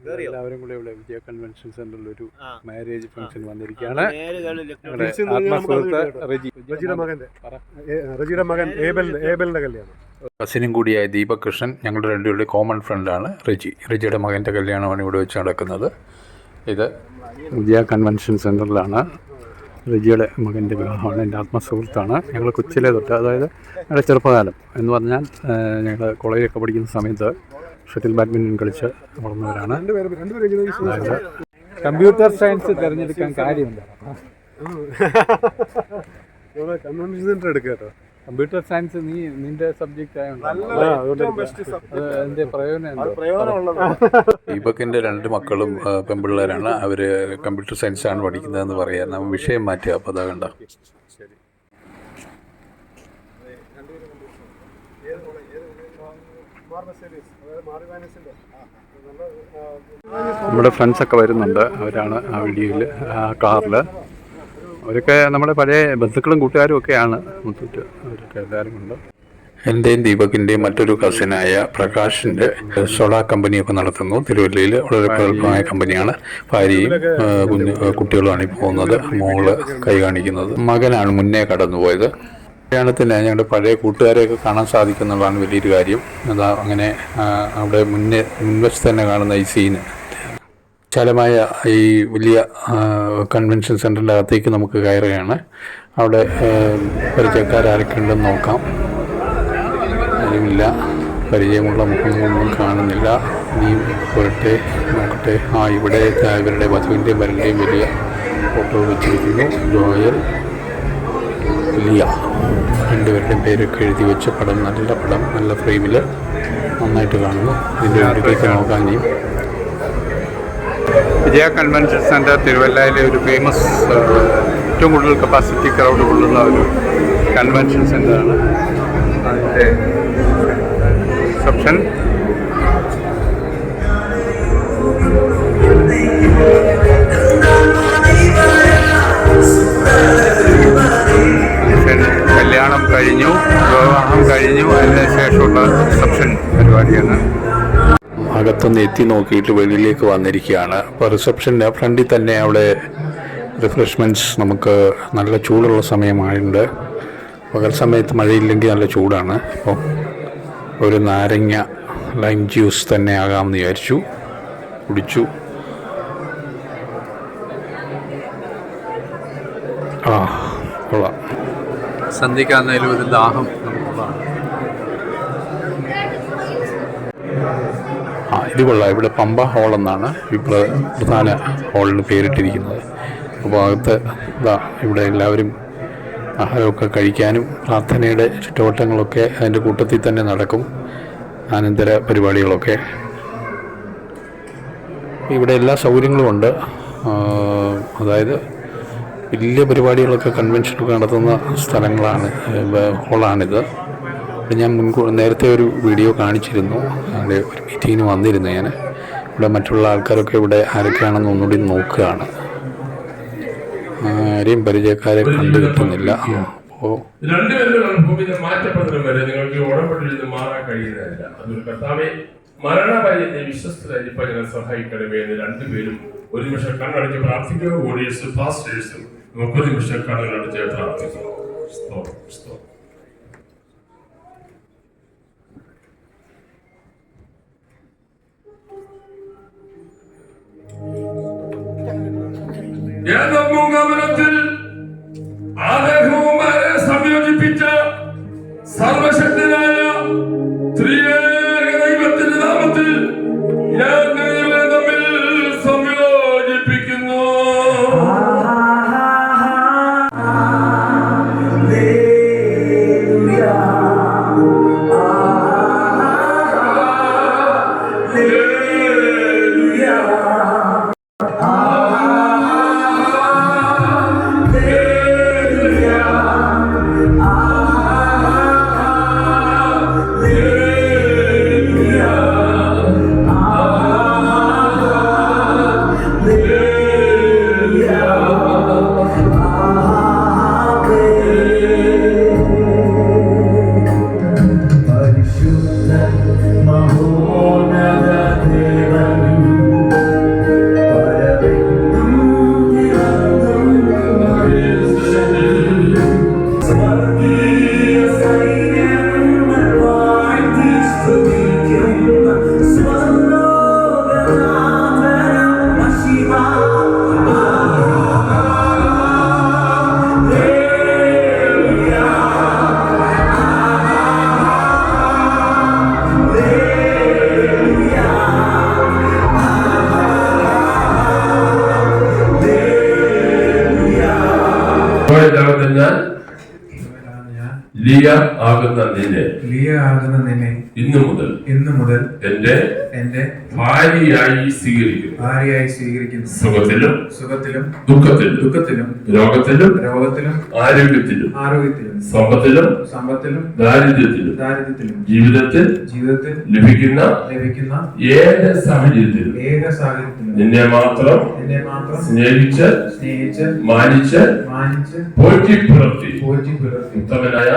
എല്ലാവരും കൂടെ ഇവിടെ വിജയ കൺവെൻഷൻ സെന്ററിൽ ഒരു മാരേജ് ഫംഗ്ഷൻ വന്നിരിക്കുകയാണ്. കസിനും കൂടിയായ ദീപകൃഷ്ണൻ ഞങ്ങളുടെ രണ്ടുപേരുടെ കോമൺ ഫ്രണ്ടാണ് റെജിയുടെ മകൻ്റെ കല്യാണമാണ് ഇവിടെ വെച്ച് നടക്കുന്നത്. ഇത് വിജയ കൺവെൻഷൻ സെൻറ്ററിലാണ്. റെജിയുടെ മകൻ്റെ വിവാഹമാണ്. എൻ്റെ ആത്മസുഹൃത്താണ്. ഞങ്ങൾ കൊച്ചിലെ തൊട്ട്, അതായത് ഞങ്ങളുടെ ചെറുപ്പകാലം എന്ന് പറഞ്ഞാൽ ഞങ്ങൾ കോളേജിലൊക്കെ പഠിക്കുന്ന സമയത്ത് ഷട്ടിൽ ബാഡ്മിൻ്റൺ കളിച്ച് വളർന്നവരാണ്. അതായത് കമ്പ്യൂട്ടർ സയൻസ് തിരഞ്ഞെടുക്കാൻ കാര്യമുണ്ട്. കൺവെൻഷൻ സെൻറ്റർ എടുക്കുക കേട്ടോ. കമ്പ്യൂട്ടർ സയൻസ് നിന്റെ സബ്ജക്റ്റ് ആയതുകൊണ്ട് അതിന്റെ പ്രയോജനം. ദീപകിന്റെ രണ്ട് മക്കളും പെൺപിള്ളേരാണ്. അവര് കമ്പ്യൂട്ടർ സയൻസ് ആണ് പഠിക്കുന്നതെന്ന് പറയാൻ നമ്മൾ വിഷയം മാറ്റുക. അപ്പോൾ അതാ കണ്ട നമ്മുടെ ഫ്രണ്ട്സൊക്കെ വരുന്നുണ്ട്. അവരാണ് ആ വീഡിയോയിൽ, ആ കാറിൽ. അവരൊക്കെ നമ്മുടെ പഴയ ബന്ധുക്കളും കൂട്ടുകാരും ഒക്കെയാണ്. മുത്തൂറ്റ് അവരൊക്കെ എല്ലാവരും ഉണ്ട്. എൻ്റെയും ദീപകിൻ്റെയും മറ്റൊരു കസിനായ പ്രകാശിൻ്റെ സോളാർ കമ്പനിയൊക്കെ നടത്തുന്നു തിരുവല്ലയിൽ. വളരെ പ്രഗത്ഭമായ കമ്പനിയാണ്. ഭാര്യയും കുട്ടികളുമാണ് ഈ പോകുന്നത്. മോള് കൈ കാണിക്കുന്നത്. മകനാണ് മുന്നേ കടന്നുപോയത്. കല്യാണത്തിന് ഞങ്ങളുടെ പഴയ കൂട്ടുകാരെയൊക്കെ കാണാൻ സാധിക്കുന്നുള്ളതാണ് വലിയൊരു കാര്യം. അതാ അങ്ങനെ അവിടെ മുൻവശത്ത് തന്നെ കാണുന്ന ഈ സീന്. വിശാലമായ ഈ വലിയ കൺവെൻഷൻ സെൻറ്ററിൻ്റെ അകത്തേക്ക് നമുക്ക് കയറുകയാണ്. അവിടെ പരിചയക്കാരൊക്കെ ഉണ്ടെന്ന് നോക്കാം. ആരുമില്ല, പരിചയമുള്ള മുഖങ്ങളൊന്നും കാണുന്നില്ല. ഇനിയും പോരട്ടെ, നോക്കട്ടെ. ഇവിടെ ഇവരുടെ വധുവിൻ്റെയും വരൻ്റെയും വലിയ ഫോട്ടോ വെച്ചിരിക്കുന്നു. ജോയൽ, ലിയ, രണ്ടുപേരുടെയും പേരൊക്കെ എഴുതി വെച്ച പടം. നല്ല പടം, നല്ല ഫ്രെയിമിൽ നന്നായിട്ട് കാണുന്നു. ഇതിൻ്റെ അടുത്തേക്ക് നോക്കാൻ ഇനിയും. വിജയ കൺവെൻഷൻ സെൻറ്റർ തിരുവല്ലയിലെ ഒരു ഫേമസ്, ഏറ്റവും കൂടുതൽ കപ്പാസിറ്റി ക്രൗഡ് കൊള്ളുന്ന ഒരു കൺവെൻഷൻ സെൻ്ററാണ്. അതിൻ്റെ റിസപ്ഷൻ കല്യാണം കഴിഞ്ഞു, വിവാഹം കഴിഞ്ഞു, അതിന് ശേഷമുള്ള റിസപ്ഷൻ പരിപാടിയാണ്. അകത്തുനിന്ന് എത്തി നോക്കിയിട്ട് വെളിയിലേക്ക് വന്നിരിക്കുകയാണ്. അപ്പോൾ റിസപ്ഷൻ്റെ ഫ്രണ്ടിൽ തന്നെ അവിടെ റിഫ്രഷ്മെൻറ്റ്സ്, നമുക്ക് നല്ല ചൂടുള്ള സമയമായിട്ടുണ്ട്. പകൽ സമയത്ത് മഴയില്ലെങ്കിൽ നല്ല ചൂടാണ്. അപ്പോൾ ഒരു നാരങ്ങ ലൈം ജ്യൂസ് തന്നെ ആകാമെന്ന് വിചാരിച്ചു, കുടിച്ചു. കൊള്ളാം. സന്ധ്യക്കാന്നേലും ഒരു ദാഹം നമുക്കുള്ളതാണ്. ഇത് കൊള്ളാം. ഇവിടെ പമ്പ ഹോൾ എന്നാണ് ഈ പ്രധാന ഹോളിന് പേരിട്ടിരിക്കുന്നത്. അപ്പോൾ അകത്ത് ഇവിടെ എല്ലാവരും ആഹാരമൊക്കെ കഴിക്കാനും പ്രാർത്ഥനയുടെ ചുറ്റുവട്ടങ്ങളൊക്കെ അതിൻ്റെ കൂട്ടത്തിൽ തന്നെ നടക്കും. അനന്തര പരിപാടികളൊക്കെ ഇവിടെ എല്ലാ സൗകര്യങ്ങളും ഉണ്ട്. അതായത് വലിയ പരിപാടികളൊക്കെ കൺവെൻഷനൊക്കെ നടത്തുന്ന സ്ഥലങ്ങളാണ്, ഹോളാണിത്. ഞാൻ നേരത്തെ ഒരു വീഡിയോ കാണിച്ചിരുന്നു. അവിടെ ഒരു മീറ്റിങ്ങിന് വന്നിരുന്നു ഞാൻ. ഇവിടെ മറ്റുള്ള ആൾക്കാരൊക്കെ ഇവിടെ ആരൊക്കെയാണെന്ന് ഒന്നുകൂടി നോക്കുകയാണ്. ആരെയും പരിചയക്കാരെ കണ്ടു കിട്ടുന്നില്ല. അപ്പോൾ മരണപര്യത്തെ വിശ്വസ്തരെ സഹായിക്കണമേ എന്ന് രണ്ടുപേരും ഒരു നിമിഷം കണ്ണടച്ച് പ്രാർത്ഥിക്കുക. ഓഡിയൻസും പാസ്റ്റേഴ്സും നമുക്ക് ഒരു നിമിഷം കണ്ണടച്ച് പ്രാർത്ഥിക്കാം. ഗമനത്തിൽ ആഗ്രഹവും സംയോജിപ്പിച്ച സർവശക്തനായ ത്രിയേക ദൈവത്തിന്റെ നാമത്തിൽ ഞാൻ നിങ്ങളെ തമ്മിൽ സംയോജിപ്പിക്കുന്നു. ആകുന്ന നിന്നെ ഇന്നു മുതൽ എന്റെ ഭാര്യയായി സ്വീകരിക്കുന്നു. സുഖത്തിലും ദുഃഖത്തിലും രോഗത്തിലും ആരോഗ്യത്തിലും സമ്പത്തിലും ദാരിദ്ര്യത്തിലും ജീവിതത്തിൽ ലഭിക്കുന്ന ഏക സാഹചര്യത്തിലും നിന്നെ മാത്രം സ്നേഹിച്ച് മാനിച്ച് പോറ്റി പുലർത്തി ഉത്തമനായ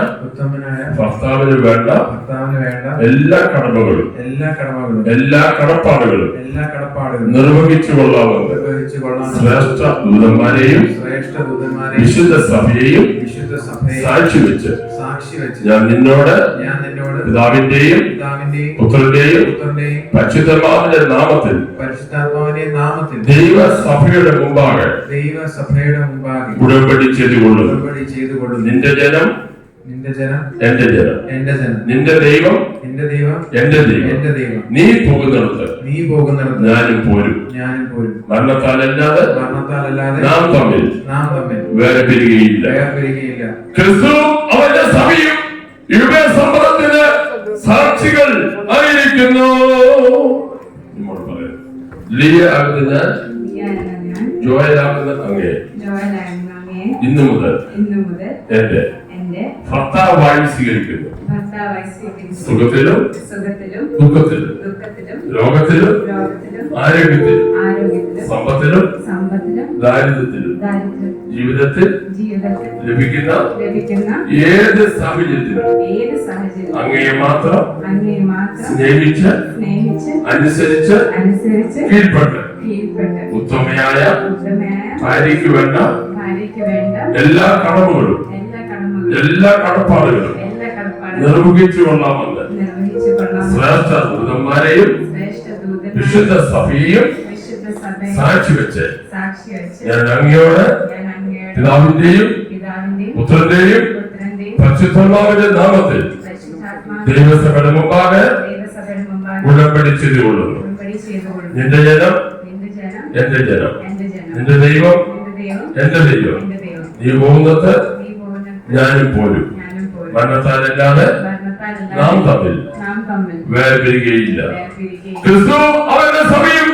ഭർത്താവിന് വേണ്ട എല്ലാ കടമകളും എല്ലാ കടപ്പാടുകളും നിർവഹിച്ചു കൊള്ളാവുന്ന ശ്രേഷ്ഠ ദൂതന്മാരെയും വിശുദ്ധ സഭയെയും സാക്ഷി വെച്ച് ഞാൻ നിന്നോട് പിതാവിന്റെയും പുത്രന്റെയും പരിശുദ്ധാത്മാവിന്റെ നാമത്തിൽ ദൈവസഭയുടെ മുമ്പാകെ ഉടമ്പടി ചെയ്തുകൊള്ളുന്നു. നിന്റെ ജനം എന്റെ ജനം, നിന്റെ ദൈവം എന്റെ ദൈവം. നീ പോകുന്നിടത്ത് ഞാനും പോരും. മരണത്താലല്ലാതെ നാം തമ്മിൽ വേറെ പിരികയില്ല. ക്രിസ്തു അവന്റെ സഭയും ഇവിടെ സമ്പത്തിന് സാക്ഷികൾ ആയിരിക്കുന്നു. ലിയ ആകുന്ന ഞാൻ, ജോയലാകുന്ന അങ്ങേ ഇന്നു മുതൽ എന്റെ ഭർത്താവായി സ്വീകരിക്കുന്നു. സുഖത്തിലും ദുഃഖത്തിലും രോഗത്തിലും ആരോഗ്യത്തിലും സമ്പത്തിലും ദാരിദ്ര്യത്തിലും ജീവിതത്തിൽ ലഭിക്കുന്ന ഏത് സാഹചര്യത്തിലും അങ്ങയെ മാത്രം സ്നേഹിച്ച് അനുസരിച്ച് കീഴ്പ്പെട്ട് ഉത്തമയായ ഭാര്യയ്ക്ക് വേണ്ട എല്ലാ കടമകളും എല്ലാ കടപ്പാടുകളും നിർവഹിച്ചു കൊള്ളാമെന്ന് ശ്രേഷ്ഠ ദൂതന്മാരെയും വിശുദ്ധ സഭയെയും സാക്ഷി വെച്ച് ഞാൻ അങ്ങയോട് പിതാവിന്റെയും പുത്രന്റെയും പരിശുദ്ധാത്മാവിന്റെ നാമത്തിൽ ദൈവസഭയുടെ മുമ്പാകെ ഉടമ്പടി ചെയ്തുകൊള്ളുന്നു. നിന്റെ ജനം എന്റെ ജനം, നിന്റെ ദൈവം എന്റെ ദൈവം. നീ പോകുന്നത് ഞാനും പോരും. മരണത്താലല്ലാതെ നാം തമ്മിൽ വേർപിരികയില്ല. ക്രിസ്തു അവന്റെ സഭയും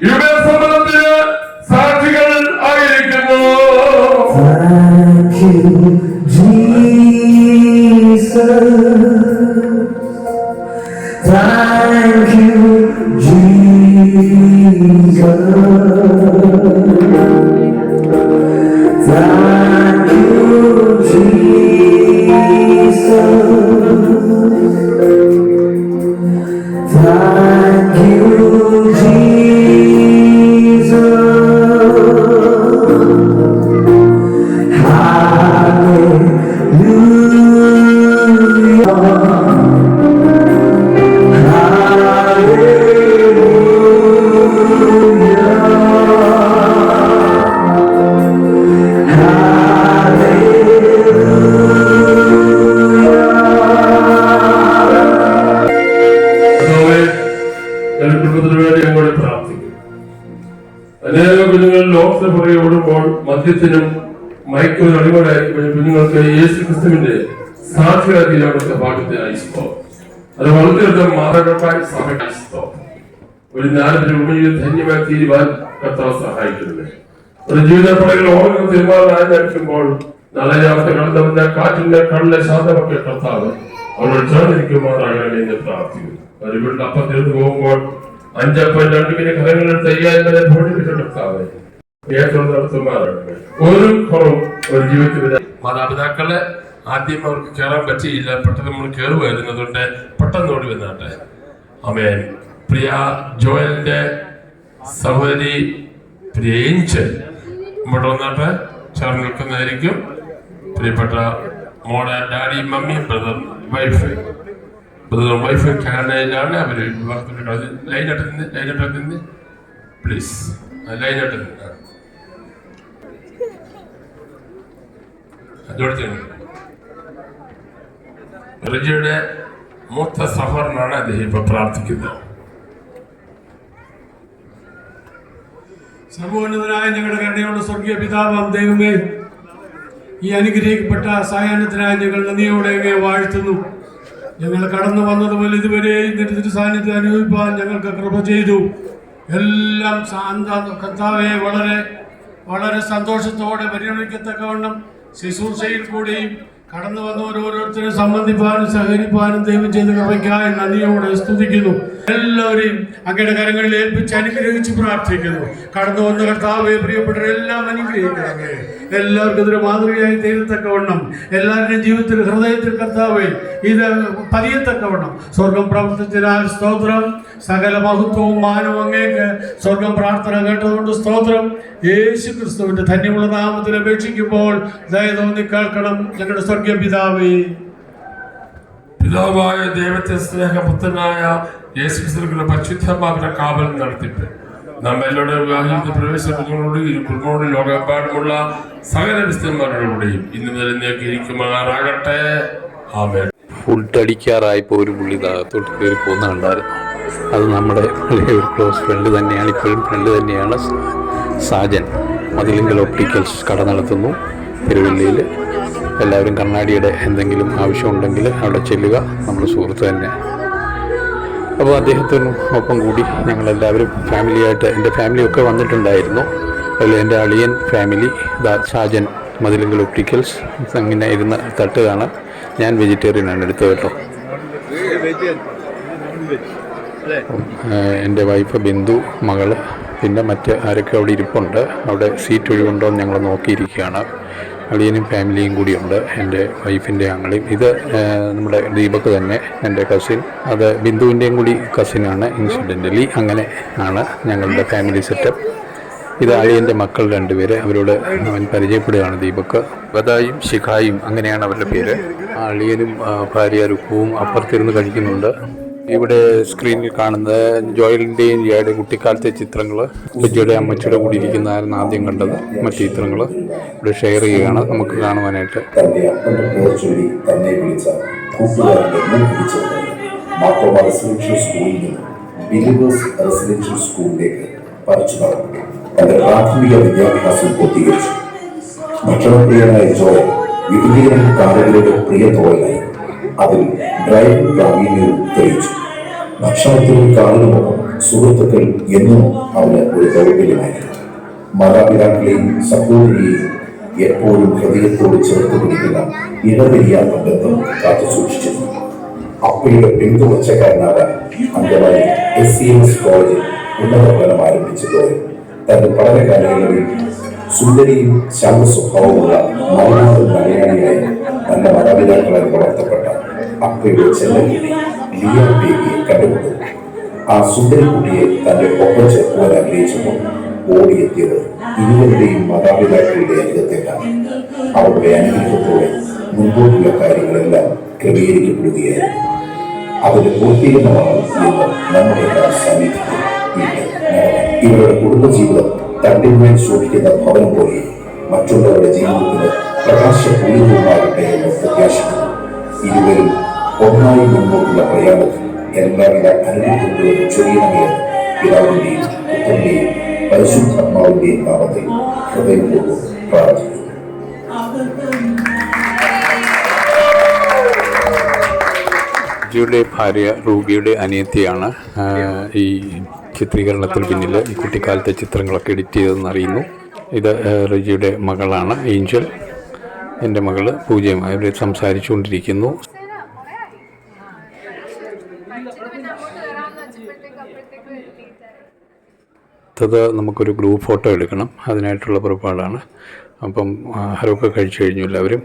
ഇവിടെ സമ്മതത്തിന് സാക്ഷികൾ ആയിരിക്കുന്നു. Thank you, Jesus. Thank you, Jesus. Thank you, Jesus. മദ്യത്തിനും മയക്കിനും അടിമകളായിരിക്കും കുഞ്ഞുങ്ങൾക്ക് യേശു ക്രിസ്തുവിന്റെ സാക്ഷിയാക്കി അവിടുത്തെ ഭാഗ്യത്തിനായി അത് വളർത്തിയെടുത്ത മാതാപിതാക്കളായി സഭയ്ക്ക് ഒരു ജ്ഞാനത്തിന് ഉണ്മയിൽ ധന്യമായി തീരുവാൻ കർത്താവ് സഹായിക്കുന്നത്. ഒരു ജീവിത പടകൾ ഓരോ തീരുമാനമായിരിക്കുമ്പോൾ നാളെ രാത്രി കടന്നവന്റെ കാറ്റിന്റെ കടലിലെ ശാന്തമൊക്കെ കർത്താവ് അവരോട് ചേർന്നിരിക്കുമാറാകണമേ എന്ന് പ്രാർത്ഥിക്കുന്നു. ഒരു വീട്ടിൽ അപ്പം തീർന്നു പോകുമ്പോൾ 5.2 കരങ്ങളെടുത്ത് 5000 ഭോജിപ്പിച്ച കർത്താവ് ഒരു കുറവും ഒരു ജീവിതത്തിൽ മാതാപിതാക്കളെ ആദ്യം അവർക്ക് കയറാൻ പറ്റിയില്ല. പെട്ടെന്ന് നമ്മൾ കയറി വരുന്നതുകൊണ്ട് പെട്ടെന്ന് ഓടി വന്നാട്ടെ. ആമേൻ. പ്രിയ ജോയലിന്റെ സഹോദരി പ്രിയ ഏഞ്ചൽ ഇങ്ങോട്ട് വന്നാട്ടെ ചേർന്ന് നിൽക്കുന്നതായിരിക്കും. പ്രിയപ്പെട്ട മോളെ ഡാഡി മമ്മി ബ്രദർ വൈഫ് കാനഡയിലാണ്. അവര് വിവാഹത്തിന് ലൈനായിട്ട് നിന്ന് പ്ലീസ് ലൈനായിട്ട് നിന്ന് റിജിയുടെ മൂത്ത സഹോദരനാണ് അദ്ദേഹം ഇപ്പൊ പ്രാർത്ഥിക്കുന്നത്. സർവോന്നതനായ ഞങ്ങളുടെ കരുണയുള്ള സ്വർഗീയ പിതാവാം ദൈവമേ, ഈ അനുഗ്രഹിക്കപ്പെട്ട സായാഹ്നത്തിനായി ഞങ്ങൾ നന്ദിയോടെ വാഴ്ത്തുന്നു. ഞങ്ങൾ കടന്നു വന്നതുപോലെ ഇതുവരെ നിന്റെ സാന്നിധ്യം അനുഭവിപ്പാൻ ഞങ്ങൾക്ക് കൃപ ചെയ്തു. എല്ലാം കർത്താവെ വളരെ വളരെ സന്തോഷത്തോടെ പരിഗണിക്കത്തക്കവണ്ണം ശുശ്രൂഷയിൽ കൂടിയും കടന്നു വന്നവർ ഓരോരുത്തരെ സംബന്ധിപ്പാനും സഹകരിപ്പാനും ദൈവം ചെയ്ത കൃപയ്ക്കായി നന്ദിയോടെ സ്തുതിക്കുന്നു. എല്ലാവരെയും അങ്ങയുടെ കരങ്ങളിൽ ഏൽപ്പിച്ച് അനുഗ്രഹിച്ച് പ്രാർത്ഥിക്കുന്നു. കടന്നു വന്ന കർത്താവെ പ്രിയപ്പെട്ടവരെല്ലാം അനുഗ്രഹിക്കണമേ. എല്ലാവർക്കും ഇതൊരു മാതൃകയായി തീരത്തക്കവണ്ണം എല്ലാവരുടെയും ജീവിതത്തിൽ ഹൃദയത്തിൽ കർത്താവെ ഇത് പതിയത്തക്കവണ്ണം സ്വർഗം പ്രവർത്തിച്ചതിനാൽ സ്തോത്രം. സകല മഹത്വവും മാനവും അങ്ങേക്ക്. സ്വർഗം പ്രാർത്ഥന കേട്ടതുകൊണ്ട് സ്തോത്രം. യേശു ക്രിസ്തുവിന്റെ ധന്യമുള്ള നാമത്തിൽ അപേക്ഷിക്കുമ്പോൾ ദയ തോന്നി കേൾക്കണം ഞങ്ങളുടെ സ്വർഗീയ പിതാവേ. പിതാവായ ദൈവത്തെ സ്നേഹപുത്രനായ യേശു ക്രിസ്തുവിന്റെ പരിശുദ്ധാത്മാവിന്റെ കാവൽ നടത്തിപ്പ് നാം എല്ലാവരുടെ വിവാഹിത പ്രവേശനങ്ങളോടും കുടുംബങ്ങളോടും ലോകമെമ്പാടുമുള്ള സകല വിസ്തന്മാരോടുകൂടെയും ഇന്ന് നിലനിൽക്കി ഇരിക്കുമാറാകട്ടെ. ആമേൻ. ഫുഡ് അടിക്കാറായപ്പോൾ ഒരു പുള്ളി താഴത്തോട്ട് കയറി പോകുന്ന കണ്ടായിരുന്നു. അത് നമ്മുടെ വലിയ ഒരു ക്ലോസ് ഫ്രണ്ട് തന്നെയാണ്, ഇപ്പോഴും ഫ്രണ്ട് തന്നെയാണ്. സാജൻ മതിലിങ്കൽ ഒപ്റ്റിക്കൽസ് കട നടത്തുന്നു തിരുവല്ലയിൽ. എല്ലാവരും കണ്ണാടിയുടെ എന്തെങ്കിലും ആവശ്യമുണ്ടെങ്കിൽ അവിടെ ചെല്ലുക, നമ്മുടെ സുഹൃത്ത് തന്നെ. അപ്പോൾ അദ്ദേഹത്തിനൊപ്പം കൂടി ഞങ്ങളെല്ലാവരും ഫാമിലിയായിട്ട്, എൻ്റെ ഫാമിലിയൊക്കെ വന്നിട്ടുണ്ടായിരുന്നു. അതിൽ എൻ്റെ അളിയൻ ഫാമിലി, സാജൻ മതിലിങ്കൽ ഒപ്റ്റിക്കൽസ് അങ്ങനെ ഇരുന്ന് തട്ടുകയാണ്. ഞാൻ വെജിറ്റേറിയനാണ് എടുത്തത് കേട്ടോ. എൻ്റെ വൈഫ് ബിന്ദു, മകള്, പിന്നെ മറ്റ് ആരൊക്കെ അവിടെ ഇരിപ്പുണ്ട്. അവിടെ സീറ്റ് ഒഴിവുണ്ടോ എന്ന് ഞങ്ങൾ നോക്കിയിരിക്കുകയാണ്. അളിയനും ഫാമിലിയും കൂടിയുണ്ട്, എൻ്റെ വൈഫിൻ്റെ ആങ്ങളെയും. ഇത് നമ്മുടെ ദീപക് തന്നെ, എൻ്റെ കസിൻ. അത് ബിന്ദുവിൻ്റെയും കൂടി കസിനാണ് ഇൻസിഡൻ്റലി. അങ്ങനെ ആണ് ഞങ്ങളുടെ ഫാമിലി സെറ്റപ്പ്. ഇത് അളിയൻ്റെ മക്കൾ 2 പേര്. അവരോട് അവൻ പരിചയപ്പെടുകയാണ് ദീപക്. ബദായും ശിഖായും അങ്ങനെയാണ് അവരുടെ പേര്. അളിയനും ഭാര്യ രുക്കുവും അപ്പുറത്തിരുന്ന് കഴിക്കുന്നുണ്ട്. ഇവിടെ സ്ക്രീനിൽ കാണുന്നത് ജോയലിൻ്റെയും ജിയയുടെയും കുട്ടിക്കാലത്തെ ചിത്രങ്ങൾ. ലിജിയുടെ അമ്മച്ചിയുടെ കൂടി ഇരിക്കുന്നതായിരുന്നു ആദ്യം കണ്ടത്. മറ്റു ചിത്രങ്ങൾ ഇവിടെ ഷെയർ ചെയ്യുകയാണ് നമുക്ക് കാണുവാനായിട്ട്. പ്രാഥമിക വിദ്യാഭ്യാസം പൂർത്തീകരിച്ചു. ഭക്ഷണപ്രിയനായ ജോയൽ വിവിധ കാറുകളുടെ പ്രിയ തോഴനായി. അതിൽ ഡ്രൈവിംഗ് പ്രാവീണ്യവും തെളിയിച്ചു. ഭക്ഷണത്തിലും കാറിനുമൊപ്പം സുഹൃത്തുക്കൾ എന്നും അവന് ഒരു ദൗർബല്യമായിരുന്നു. മാതാപിതാക്കളെയും സഹോദരിയെയും എപ്പോഴും ഹൃദയത്തോട് ചേർത്ത് പിടിക്കുന്ന ഇടവരിയാത്ത ബന്ധം കാത്തു സൂക്ഷിച്ചിരുന്നു. അപ്പയുടെ പിന്തുണച്ചക്കാരനാകാൻ അങ്കമാലി SCMS കോളേജിൽ ഉന്നത പഠനം ആരംഭിച്ചതോടെ തന്റെ പഠന കാലയളവിൽ സുന്ദരിയും ശാന്ത സ്വഭാവമുള്ള മലയാളം മലയാളിയായി നല്ല മാതാപിതാക്കളാൽ വളർത്തപ്പെട്ട അപ്പയുടെ ചെല്ലക്കുട്ടി ലിയ ബേബിയെ കണ്ടുകൊണ്ടു. ആ സുന്ദരിക്കുട്ടിയെ തന്റെ ഒപ്പം ചേർക്കുവാൻ ആഗ്രഹിച്ചപ്പോൾ ഓടിയെത്തിയത് ഇരുവരുടെയും മാതാപിതാക്കളുടെ അനുഗത്തെക്കാണ്. അവരുടെ അനുഗ്രഹത്തോടെ മുൻപോട്ടുള്ള കാര്യങ്ങളെല്ലാം ക്രമീകരിക്കപ്പെടുകയായിരുന്നു. അതിന്റെ പൂർത്തീകരണമാണ് ഇന്ന് നമ്മുടെ എല്ലാ സാന്നിധ്യത്തിൽ ഇവരുടെ കുടുംബജീവിതം തണ്ടിന്മേൽ ശോഭിക്കുന്ന ഭവനം പോലെ മറ്റുള്ളവരുടെ ജീവിതത്തിന് പ്രകാശപൂരിതമാകട്ടെ എന്ന് പ്രത്യാശിക്കുന്നു. ഇരുവരും ഒന്നായി മുൻപോട്ടുള്ള പ്രയാണത്തിൽ എല്ലാവിധ അനുഗ്രഹങ്ങളും ചൊരിയണമെന്ന് പിതാവിന്റെയും പുത്രന്റെയും പരിശുദ്ധാത്മാവിന്റെയും നാമത്തിൽ ഹൃദയപൂർവ്വം പ്രാർത്ഥിക്കുന്നു. ജിയുടെ ഭാര്യ റൂബിയുടെ അനിയത്തിയാണ് ഈ ചിത്രീകരണത്തിന് പിന്നിൽ ഈ കുട്ടിക്കാലത്തെ ചിത്രങ്ങളൊക്കെ എഡിറ്റ് ചെയ്തതെന്ന് അറിയുന്നു. ഇത് റജിയുടെ മകളാണ് ഏഞ്ചൽ. എൻ്റെ മകള് പൂജയുമായി അവർ സംസാരിച്ചുകൊണ്ടിരിക്കുന്നു. അത് നമുക്കൊരു ഗ്രൂപ്പ് ഫോട്ടോ എടുക്കണം, അതിനായിട്ടുള്ള പുറപ്പാടാണ്. അപ്പം ആഹാരമൊക്കെ കഴിച്ചു കഴിഞ്ഞു എല്ലാവരും.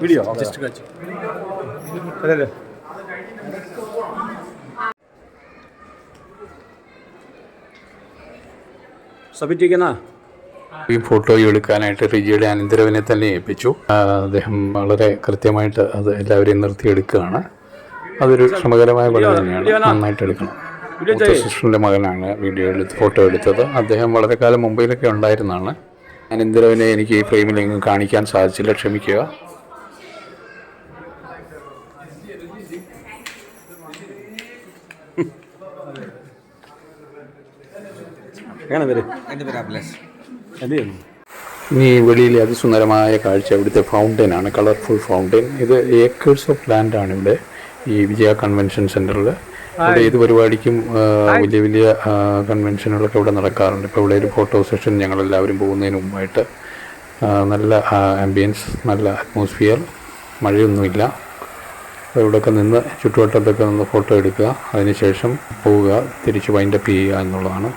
വീഡിയോ ജസ്റ്റ് കഴിച്ചു അല്ലേ സബ്മിറ്റ് ചെയ്യുന്ന ഈ ഫോട്ടോ എടുക്കാനായിട്ട് റിജിയുടെ അനന്തരവനെ തന്നെ ഏൽപ്പിച്ചു. അദ്ദേഹം വളരെ കൃത്യമായിട്ട് അത് എല്ലാവരെയും നിർത്തിയെടുക്കുകയാണ്. അതൊരു ശ്രമകരമായ പണി തന്നെയാണ്, നന്നായിട്ട് എടുക്കണം. സിസ്റ്ററിൻ്റെ മകനാണ് ഫോട്ടോ എടുത്തത്. അദ്ദേഹം വളരെ കാലം മുംബൈയിലൊക്കെ ഉണ്ടായിരുന്നതാണ്. അനന്തരവനെ എനിക്ക് ഈ ഫ്രെയിമിലെങ്ങും കാണിക്കാൻ സാധിച്ചില്ല, ക്ഷമിക്കുക. എങ്ങനെ പേര്? എൻ്റെ പേര് അഭിലാഷ്. എന്ത് ചെയ്യുന്നു? ഇനി വെളിയിലെ അതിസുന്ദരമായ കാഴ്ച ഇവിടുത്തെ ഫൗണ്ടൈനാണ്, കളർഫുൾ ഫൗണ്ടൈൻ. ഇത് ഏക്കേഴ്സ് ഓഫ് ലാൻഡ് ആണ് ഇവിടെ ഈ വിജയ കൺവെൻഷൻ സെൻറ്ററിൽ. ഇവിടെ ഏത് പരിപാടിക്കും വലിയ വലിയ കൺവെൻഷനുകളൊക്കെ ഇവിടെ നടക്കാറുണ്ട്. ഇപ്പോൾ ഇവിടെ ഒരു ഫോട്ടോ സെഷൻ ഞങ്ങളെല്ലാവരും പോകുന്നതിന് മുമ്പായിട്ട് നല്ല ആംബിയൻസ്, നല്ല അറ്റ്മോസ്ഫിയർ, മഴയൊന്നുമില്ല. ഇവിടെയൊക്കെ നിന്ന് ചുറ്റുവട്ടത്തൊക്കെ നിന്ന് ഫോട്ടോ എടുക്കുക, അതിനുശേഷം പോവുക, തിരിച്ച് വൈൻഡപ്പ് ചെയ്യുക എന്നുള്ളതാണ്.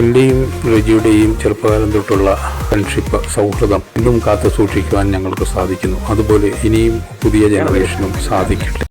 എൻ്റെയും റെജിയുടെയും ചെറുപ്പകാലം തൊട്ടുള്ള ഫ്രണ്ട്ഷിപ്പ്, സൗഹൃദം ഇന്നും കാത്തു സൂക്ഷിക്കുവാൻ ഞങ്ങൾക്ക് സാധിക്കുന്നു. അതുപോലെ ഇനിയും പുതിയ ജനറേഷനും സാധിക്കട്ടെ.